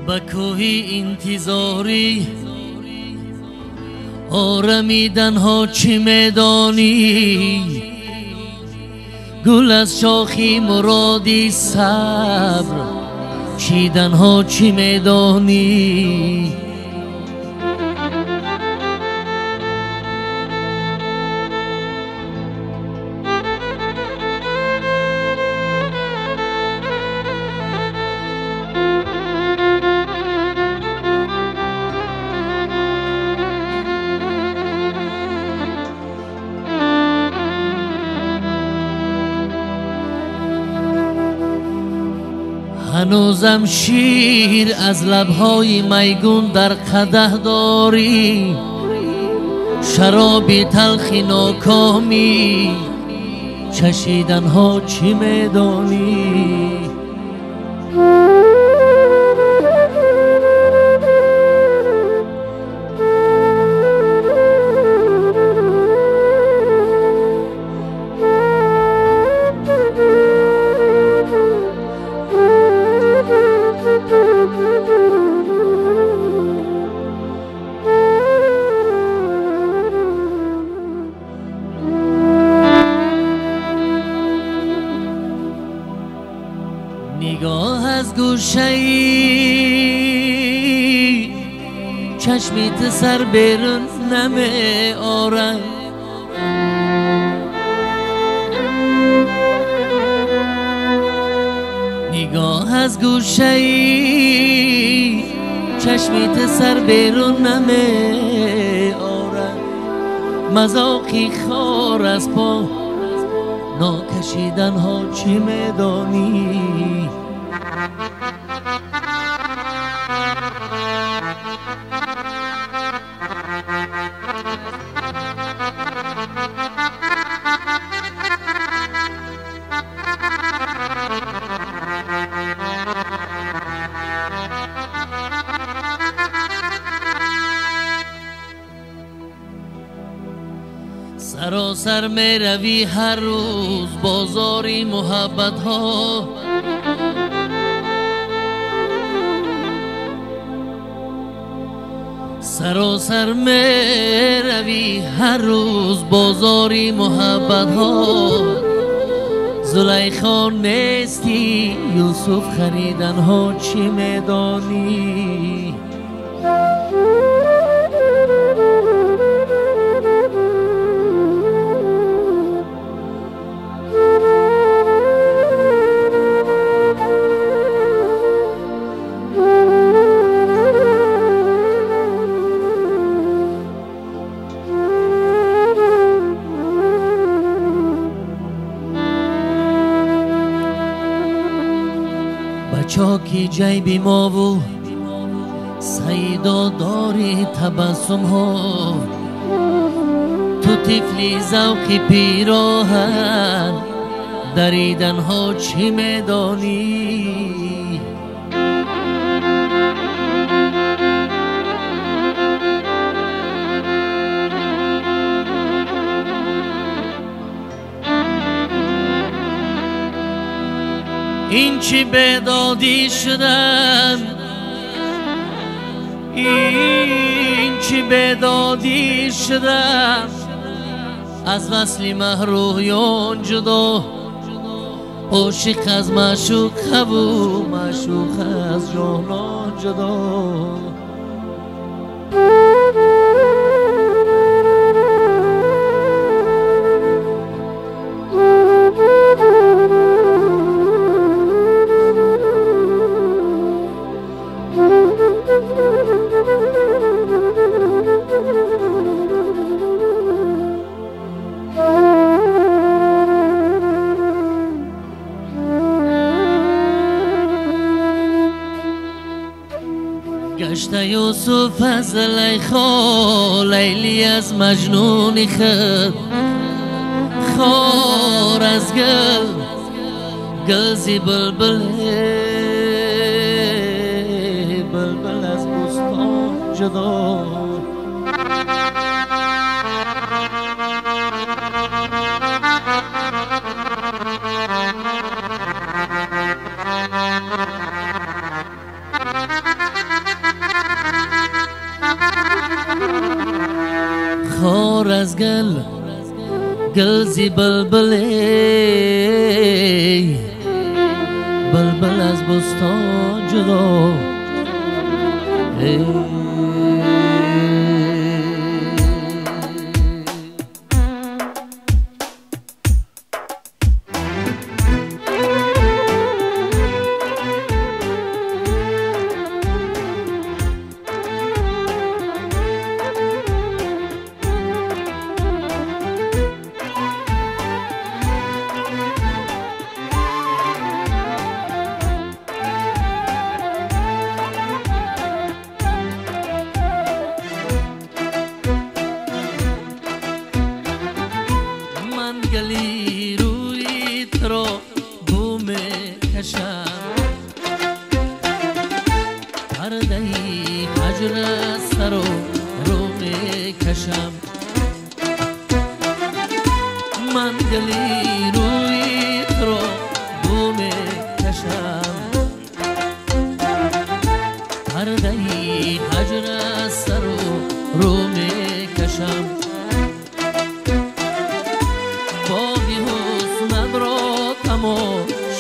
به کوهی انتظاری آرمیدن ها چی میدانی؟ گل از شاخی مرادی صبر چیدن ها چی میدانی؟ هنوزم شیر از لبهای میگون در قدح داری، شرابی تلخی ناکامی چشیدن ها چی میدانی؟ نگاه از گوشه‌ای چشمیت سر بیرون نمی آرد، نگاه از گوشه‌ای چشمیت سر بیرون نمی آرد، مذاقی خار از پا ناکشیدن ها چی میدانی؟ سراسر می روی هر روز بازاری محبت ها، سراسر می روی هر روز بازاری محبت ها، زلیخا نیستی یوسف خریدن ها چی میدانی؟ چاکی جیبی ما و سیدا داری تبسم ها، تو طفلی ذوقی پیراهن دریدن ها چی میدانی؟ این چی بدادی شدن، این چی بدادی شدن، از وصلی محرویان جدا، عاشق از معشوق و معشوق از جانان جدا. گشت یوسف از زلیخا، لیلی از مجنون خود، خار از گل گلزی بلبل، بلبل از بستان جدا. گل گلزی بلبلی بلبل از بستان جدا گلی روی ترا بوم کشم پردهی حجر سر و روم کشم من گلی روی ترا بوم کشم پردهی حجر سر و روم کشم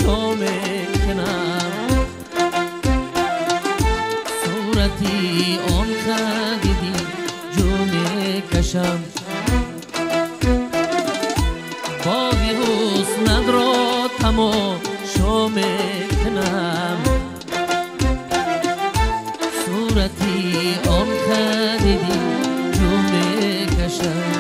شام کنم صورتی آن خدیدی جون کشم باقی حسن را تماشا کنم صورتی آن خدیدی جون کشم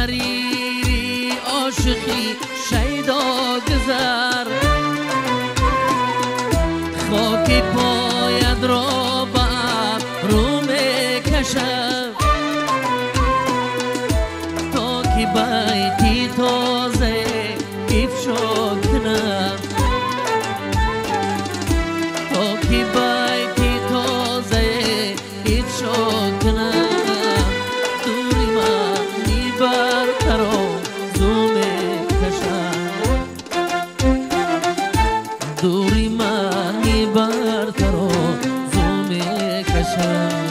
حریری عاشقی شیدا گذر خاکی پاید را به روم کشم تا که بیتی تازه افشا کنم تا که بیتی تازه افشا کنم دوری منی بر ترا زوم کشم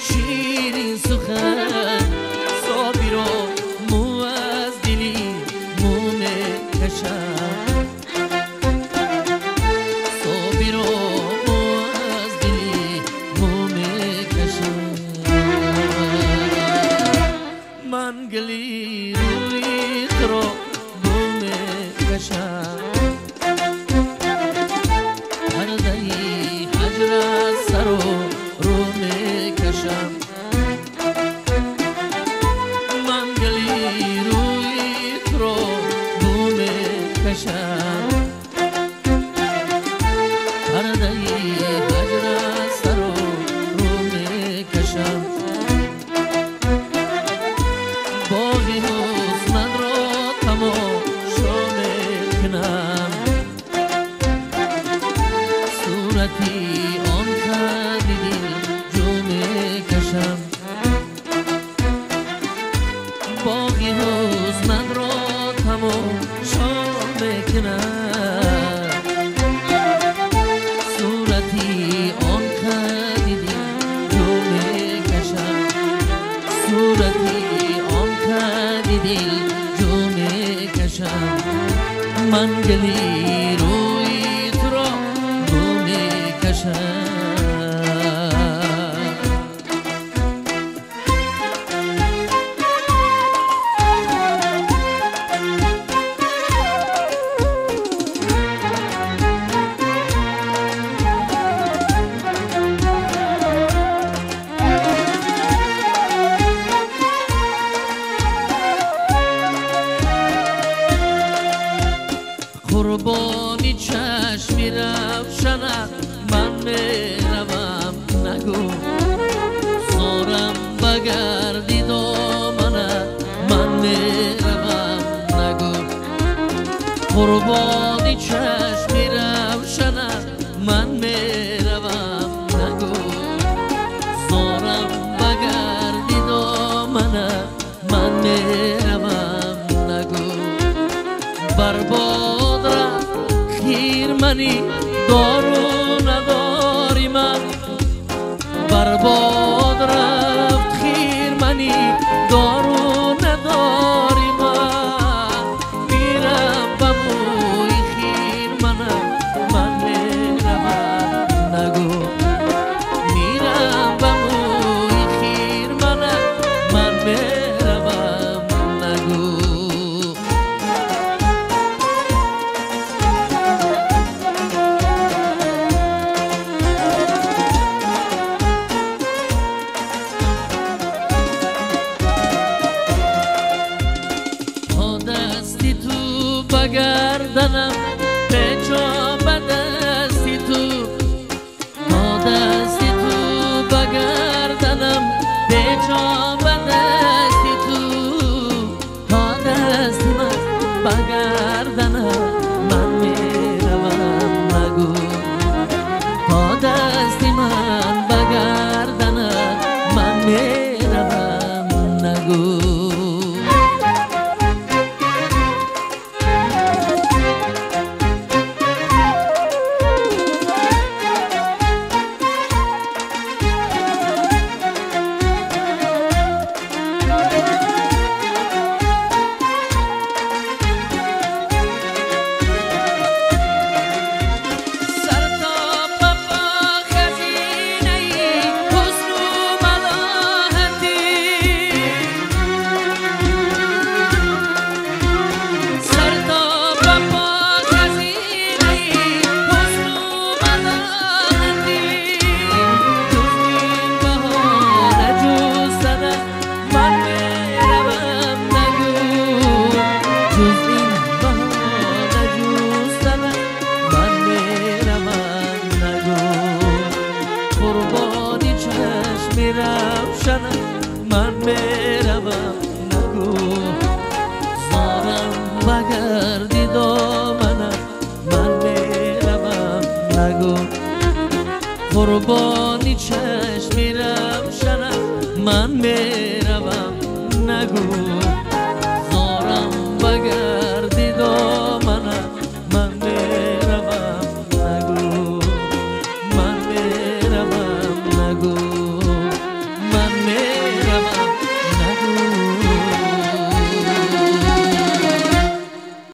شیرین سخن صابی رو مو از دلی موم کشم صابی رو مو از دلی موم کشم من گلی روی ترا بوم کشم پردهی حجر سر و روم کشم من گلی روی ترا بوم کشم پردهی حجر سر و روم کشم باقی حسن را تماشا کنم صورتی آن خدیدی کشم باقی حسن را تماشا میکنم صورتی آن کدی دل جو میکشم من گلی روی تو را بو میکشم قربانی چشمی روشنت من میروم نگو زارم بگردی دامنت من میروم نگو قربانی چشمی روشنت من میروم نگو زارم بگردی دامنت من میروم نگو برباد رفت خیر منی دارو نداری من برباد رفت خیر منی دارو نداری من میرم به موی خیر من میروم نگو میرم به موی خیر من میروم نگو بگردنم به جا به دستی تو تا دستی تو بگردنم به جا به دستی تو تا دستی من بگردنم من میروم نگو تا دستی من بگردنم من میروم نگو من میروم نگو زارم بگردی دامنم من میروم نگو قربانی چشمی روشنم من میروم نگو